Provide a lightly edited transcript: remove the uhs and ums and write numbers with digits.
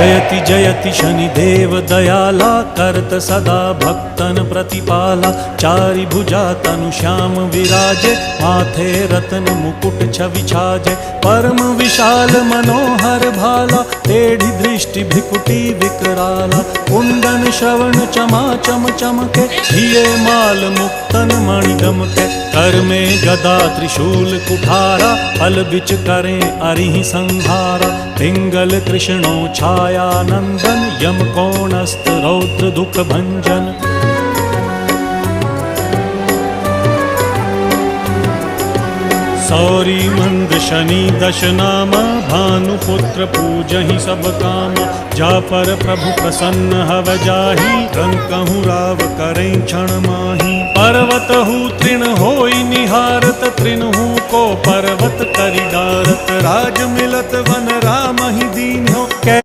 जयति जयति शनिदेव दयाला करत सदा भक्तन प्रतिपाला। चारि भुजा तनु श्याम विराजे माथे रत्न मुकुट छवि छाजे। परम विशाल मनोहर भाला टेढ़ी दृष्टि भ्रिकुटी विकराला। कुंदन श्रवण चमा चम चमके हिये माल मुक्तन मणि गमके। कर में गदा त्रिशूल कुठारा फल बिच करें अरिहि संहारा। पिंगल कृष्णो छाया नंदन यम कोणस्त रौद्र दुख भंजन। सौरी मंद शनि दश नामा भानुपुत्र पूजहि सब कामा। जा पर प्रभु प्रसन्न हव जाहि रंकहु राव करें क्षण माही। पर्वत हु तृण होई निहारत तृणहु को पर्वत करि डारत। राज मिलत वन राम ही दीन्हो